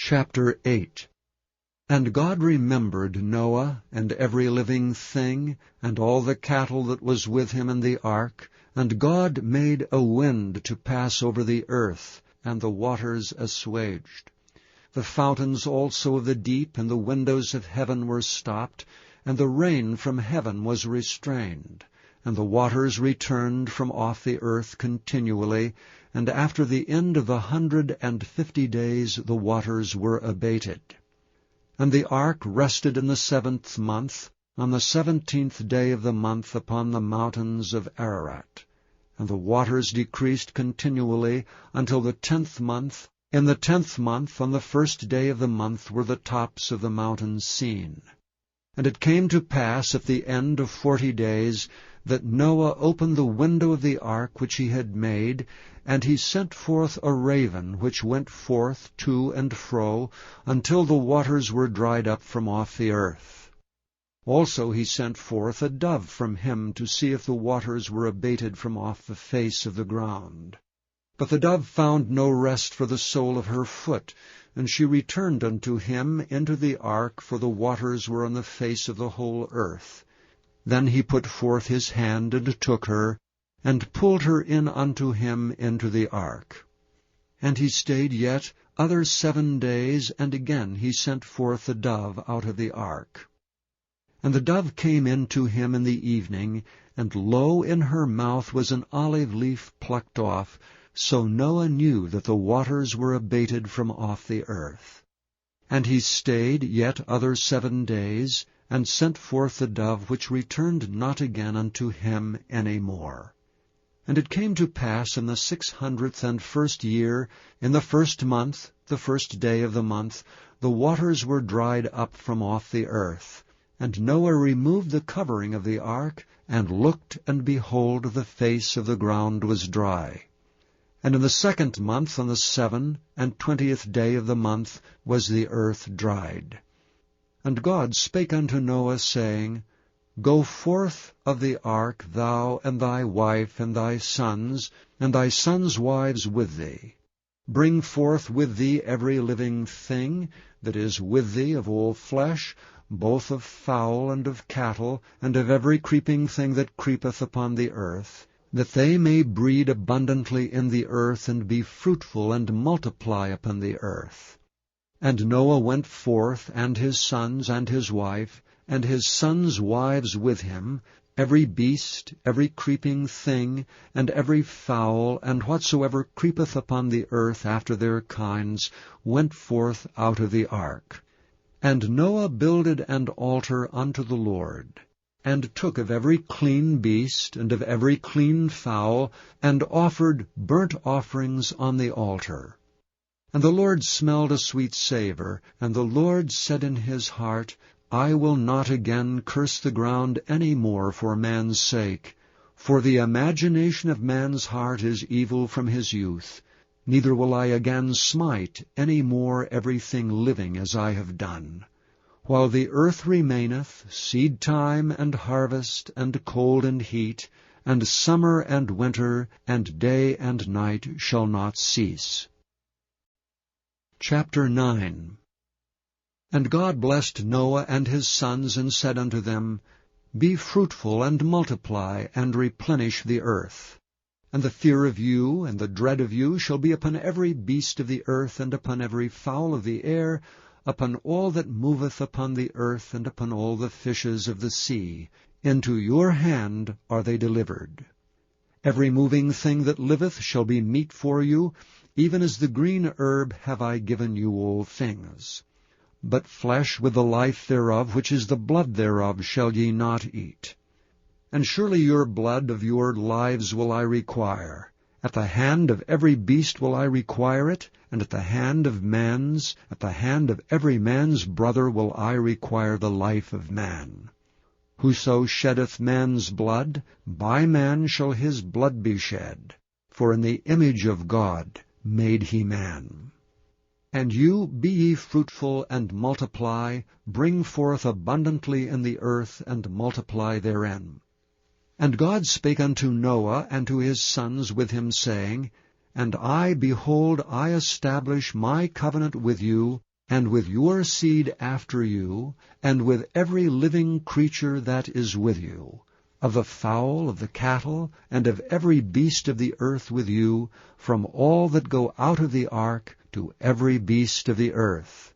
Chapter 8. And God remembered Noah, and every living thing, and all the cattle that was with him in the ark. And God made a wind to pass over the earth, and the waters assuaged. The fountains also of the deep and the windows of heaven were stopped, and the rain from heaven was restrained. And the waters returned from off the earth continually, and after the end of 150 days the waters were abated. And the ark rested in the 7th month, on the 17th day of the month, upon the mountains of Ararat. And the waters decreased continually until the 10th month. In the 10th month, on the 1st day of the month, were the tops of the mountains seen. And it came to pass at the end of 40 days that Noah opened the window of the ark which he had made, and he sent forth a raven, which went forth to and fro, until the waters were dried up from off the earth. Also he sent forth a dove from him to see if the waters were abated from off the face of the ground. But the dove found no rest for the sole of her foot, and she returned unto him into the ark, for the waters were on the face of the whole earth. Then he put forth his hand, and took her, and pulled her in unto him into the ark. And he stayed yet other 7 days, and again he sent forth the dove out of the ark. And the dove came in to him in the evening, and lo, in her mouth was an olive leaf plucked off. So Noah knew that the waters were abated from off the earth. And he stayed yet other 7 days, and sent forth the dove, which returned not again unto him any more. And it came to pass in the 601st year, in the 1st month, the 1st day of the month, the waters were dried up from off the earth. And Noah removed the covering of the ark, and looked, and behold, the face of the ground was dry. And in the 2nd month, on the 27th day of the month, was the earth dried. And God spake unto Noah, saying, Go forth of the ark, thou, and thy wife, and thy sons wives with thee. Bring forth with thee every living thing that is with thee of all flesh, both of fowl and of cattle, and of every creeping thing that creepeth upon the earth, that they may breed abundantly in the earth, and be fruitful, and multiply upon the earth. And Noah went forth, and his sons, and his wife, and his sons' wives with him, every beast, every creeping thing, and every fowl, and whatsoever creepeth upon the earth after their kinds, went forth out of the ark. And Noah builded an altar unto the Lord, and took of every clean beast, and of every clean fowl, and offered burnt offerings on the altar. And the Lord smelled a sweet savour, and the Lord said in his heart, I will not again curse the ground any more for man's sake, for the imagination of man's heart is evil from his youth, neither will I again smite any more everything living as I have done. While the earth remaineth, seed time and harvest, and cold and heat, and summer and winter, and day and night shall not cease. Chapter 9. And God blessed Noah and his sons, and said unto them, Be fruitful, and multiply, and replenish the earth. And the fear of you and the dread of you shall be upon every beast of the earth, and upon every fowl of the air, upon all that moveth upon the earth, and upon all the fishes of the sea. Into your hand are they delivered. Every moving thing that liveth shall be meat for you, even as the green herb have I given you all things. But flesh with the life thereof, which is the blood thereof, shall ye not eat. And surely your blood of your lives will I require. At the hand of every beast will I require it, and at the hand of every man's brother will I require the life of man. Whoso sheddeth man's blood, by man shall his blood be shed. For in the image of God made he man. And you, be ye fruitful, and multiply, bring forth abundantly in the earth, and multiply therein. And God spake unto Noah and to his sons with him, saying, And I, behold, I establish my covenant with you, and with your seed after you, and with every living creature that is with you, of the fowl, of the cattle, and of every beast of the earth with you, from all that go out of the ark to every beast of the earth.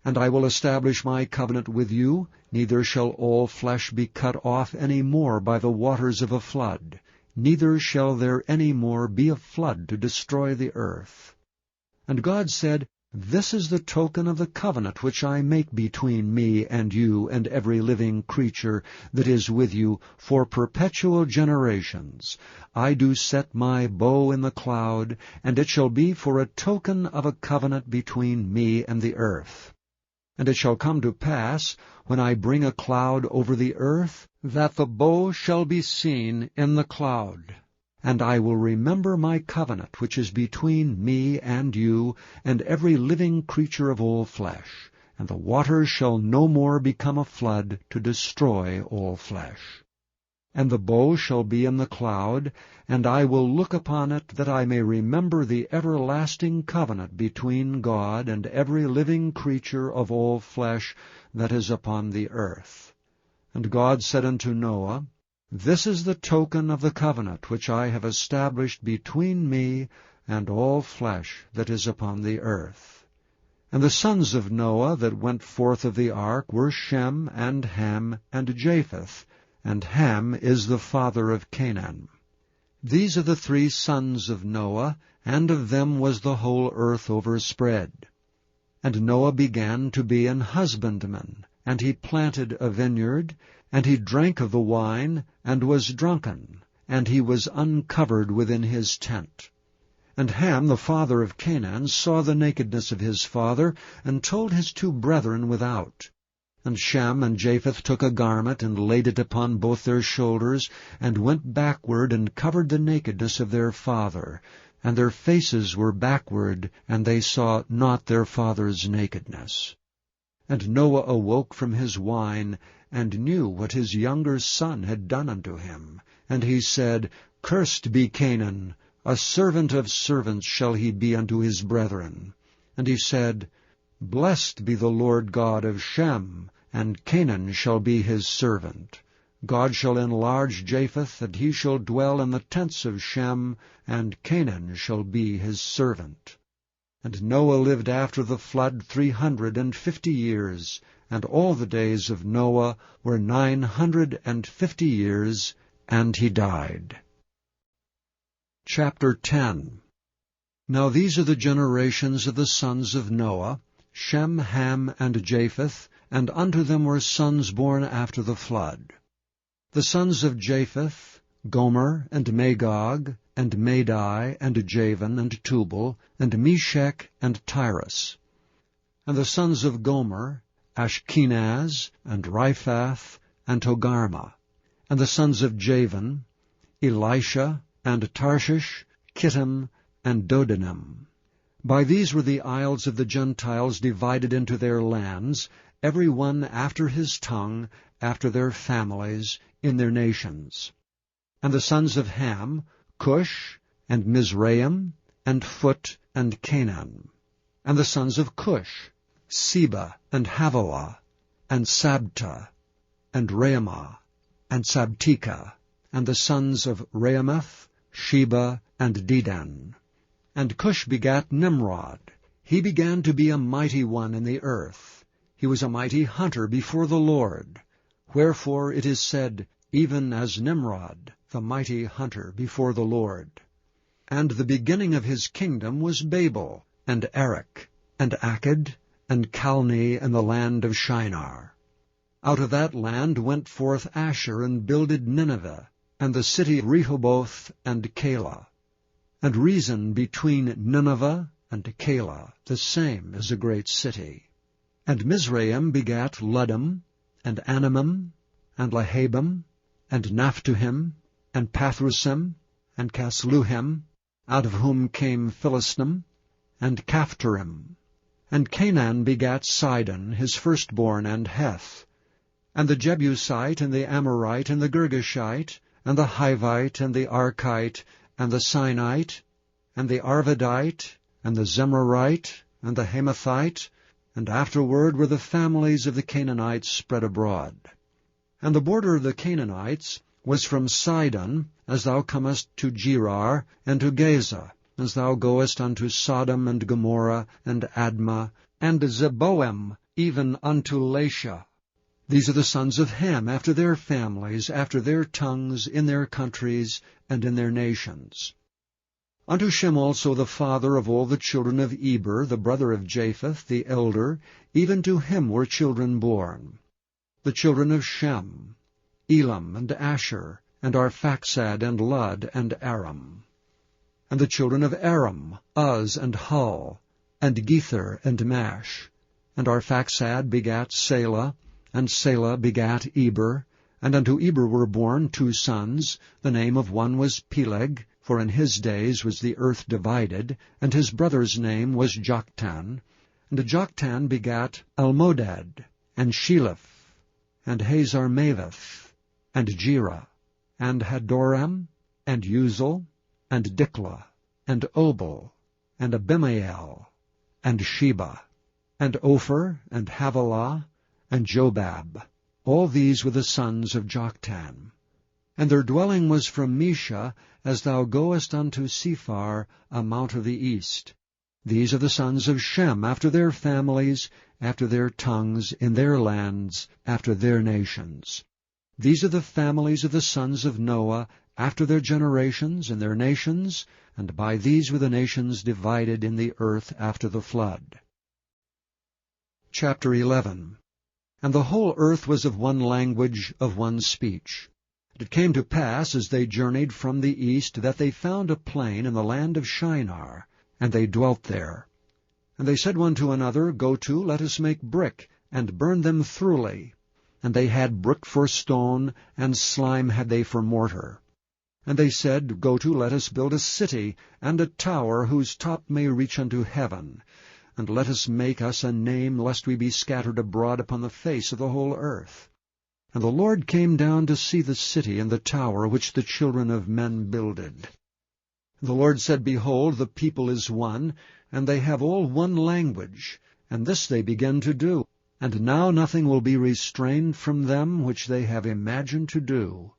And I will establish my covenant with you, neither shall all flesh be cut off any more by the waters of a flood, neither shall there any more be a flood to destroy the earth. And God said, This is the token of the covenant which I make between me and you and every living creature that is with you for perpetual generations. I do set my bow in the cloud, and it shall be for a token of a covenant between me and the earth. And it shall come to pass, when I bring a cloud over the earth, that the bow shall be seen in the cloud. And I will remember my covenant which is between me and you and every living creature of all flesh, and the waters shall no more become a flood to destroy all flesh. And the bow shall be in the cloud, and I will look upon it, that I may remember the everlasting covenant between God and every living creature of all flesh that is upon the earth. And God said unto Noah, This is the token of the covenant which I have established between me and all flesh that is upon the earth. And the sons of Noah that went forth of the ark were Shem, and Ham, and Japheth, and Ham is the father of Canaan. These are the 3 sons of Noah, and of them was the whole earth overspread. And Noah began to be an husbandman, and he planted a vineyard, and he drank of the wine, and was drunken, and he was uncovered within his tent. And Ham, the father of Canaan, saw the nakedness of his father, and told his 2 brethren without. And Shem and Japheth took a garment, and laid it upon both their shoulders, and went backward, and covered the nakedness of their father. And their faces were backward, and they saw not their father's nakedness. And Noah awoke from his wine, and knew what his younger son had done unto him. And he said, Cursed be Canaan, a servant of servants shall he be unto his brethren. And he said, Blessed be the Lord God of Shem, and Canaan shall be his servant. God shall enlarge Japheth, and he shall dwell in the tents of Shem, and Canaan shall be his servant. And Noah lived after the flood 350 years, and all the days of Noah were 950 years, and he died. Chapter 10. Now these are the generations of the sons of Noah, Shem, Ham, and Japheth, and unto them were sons born after the flood. The sons of Japheth, Gomer, and Magog, and Madai, and Javan, and Tubal, and Meshech, and Tyrus. And the sons of Gomer, Ashkenaz, and Riphath, and Togarmah. And the sons of Javan, Elisha, and Tarshish, Kittim, and Dodanim. By these were the isles of the Gentiles divided into their lands, every one after his tongue, after their families, in their nations. And the sons of Ham, Cush, and Mizraim, and Phut, and Canaan. And the sons of Cush, Seba, and Havilah, and Sabta, and Raamah, and Sabteka. And the sons of Raamath, Sheba, and Dedan. And Cush begat Nimrod. He began to be a mighty one in the earth. He was a mighty hunter before the Lord. Wherefore it is said, even as Nimrod, the mighty hunter before the Lord. And the beginning of his kingdom was Babel, and Erech, and Akkad, and Calneh in the land of Shinar. Out of that land went forth Asher, and builded Nineveh, and the city Rehoboth, and Calah. And reason between Nineveh and Calah, the same is a great city. And Mizraim begat Ludim, and Anamim, and Lahabim, and Naphtuhim, and Pathrusim, and Casluhim, out of whom came Philistim, and Caphtorim. And Canaan begat Sidon, his firstborn, and Heth, and the Jebusite, and the Amorite, and the Girgashite, and the Hivite, and the Archite, and the Sinite, and the Arvadite, and the Zemarite, and the Hamathite, and afterward were the families of the Canaanites spread abroad. And the border of the Canaanites was from Sidon, as thou comest to Gerar, and to Gaza, as thou goest unto Sodom and Gomorrah, and Admah, and Zeboim, even unto Lasha. These are the sons of Ham, after their families, after their tongues, in their countries, and in their nations. Unto Shem also the father of all the children of Eber, the brother of Japheth, the elder, even to him were children born. The children of Shem, Elam, and Asher, and Arphaxad, and Lud, and Aram. And the children of Aram, Uz, and Hul, and Gether, and Mash. And Arphaxad begat Selah, and Selah begat Eber, and unto Eber were born 2 sons. The name of one was Peleg, for in his days was the earth divided, and his brother's name was Joktan. And Joktan begat Almodad, and Sheleph, and Hazarmaveth, and Jerah, and Hadoram, and Uzal, and Diklah, and Obal, and Abimael, and Sheba, and Ophir, and Havilah, and Jobab. All these were the sons of Joktan. And their dwelling was from Mesha, as thou goest unto Sephar, a mount of the east. These are the sons of Shem, after their families, after their tongues, in their lands, after their nations. These are the families of the sons of Noah, after their generations, in their nations, and by these were the nations divided in the earth after the flood. Chapter 11. And the whole earth was of one language, of one speech. And it came to pass, as they journeyed from the east, that they found a plain in the land of Shinar, and they dwelt there. And they said one to another, Go to, let us make brick, and burn them throughly. And they had brick for stone, and slime had they for mortar. And they said, Go to, let us build a city, and a tower whose top may reach unto heaven. And let us make us a name, lest we be scattered abroad upon the face of the whole earth. And the Lord came down to see the city and the tower which the children of men builded. And the Lord said, Behold, the people is one, and they have all one language, and this they begin to do. And now nothing will be restrained from them which they have imagined to do.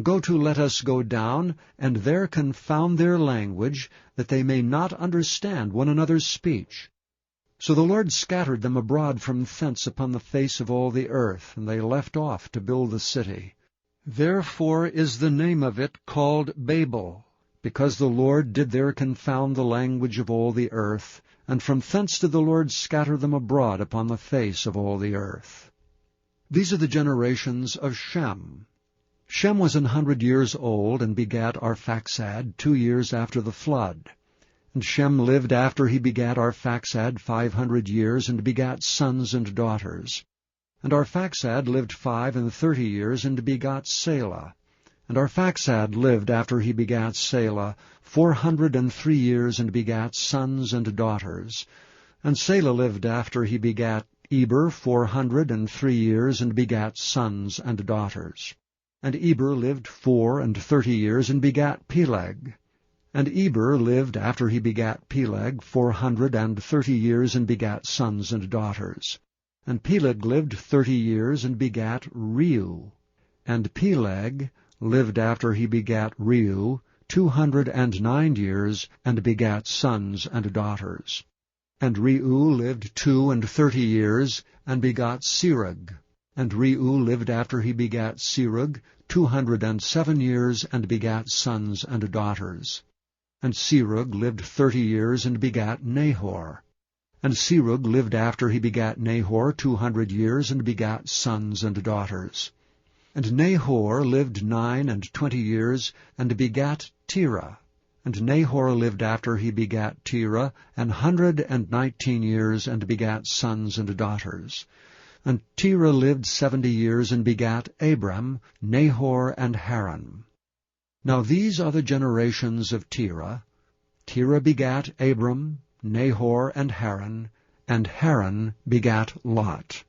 Go to, let us go down, and there confound their language, that they may not understand one another's speech. So the Lord scattered them abroad from thence upon the face of all the earth, and they left off to build the city. Therefore is the name of it called Babel, because the Lord did there confound the language of all the earth, and from thence did the Lord scatter them abroad upon the face of all the earth. These are the generations of Shem. Shem was 100 years old, and begat Arphaxad 2 years after the flood. And Shem lived after he begat Arphaxad 500 years, and begat sons and daughters. And Arphaxad lived 35 years, and begot Selah. And Arphaxad lived after he begat Selah 403 years, and begat sons and daughters. And Selah lived after he begat Eber 403 years, and begat sons and daughters. And Eber lived 34 years, and begat Peleg. And Eber lived after he begat Peleg 430 years, and begat sons and daughters. And Peleg lived 30 years, and begat Reu. And Peleg lived after he begat Reu 209 years, and begat sons and daughters. And Reu lived 32 years, and begot Serug. And Reu lived after he begat Serug 207 years, and begat sons and daughters. And Serug lived 30 years, and begat Nahor. And Serug lived after he begat Nahor 200 years, and begat sons and daughters. And Nahor lived 29 years, and begat Terah. And Nahor lived after he begat Terah 119 years, and begat sons and daughters. And Terah lived 70 years, and begat Abram, Nahor, and Haran. Now these are the generations of Terah. Terah begat Abram, Nahor, and Haran begat Lot.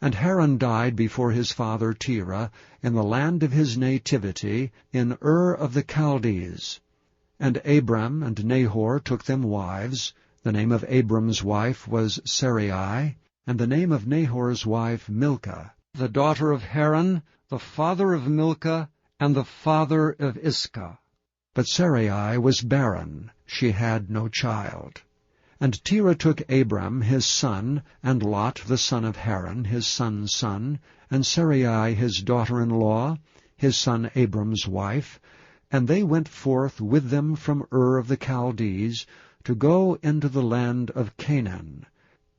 And Haran died before his father Terah, in the land of his nativity, in Ur of the Chaldees. And Abram and Nahor took them wives. The name of Abram's wife was Sarai, and the name of Nahor's wife Milcah, the daughter of Haran, the father of Milcah, and the father of Iscah. But Sarai was barren, she had no child. And Terah took Abram his son, and Lot the son of Haran his son's son, and Sarai his daughter-in-law, his son Abram's wife, and they went forth with them from Ur of the Chaldees, to go into the land of Canaan.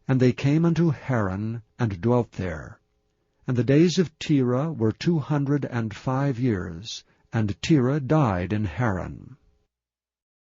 And they came unto Haran, and dwelt there. And the days of Terah were 205 years, and Terah died in Haran.